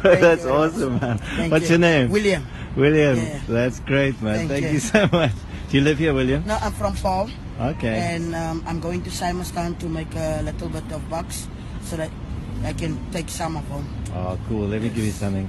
That's awesome, man. What's your name? William. William. Yeah. That's great, man. Thank Thank you you. so much. Do you live here, William? No, I'm from Paul. Okay. And I'm going to Simonstown to make a little bit of bucks so that I can take some of them. Oh, cool. Let me give you something.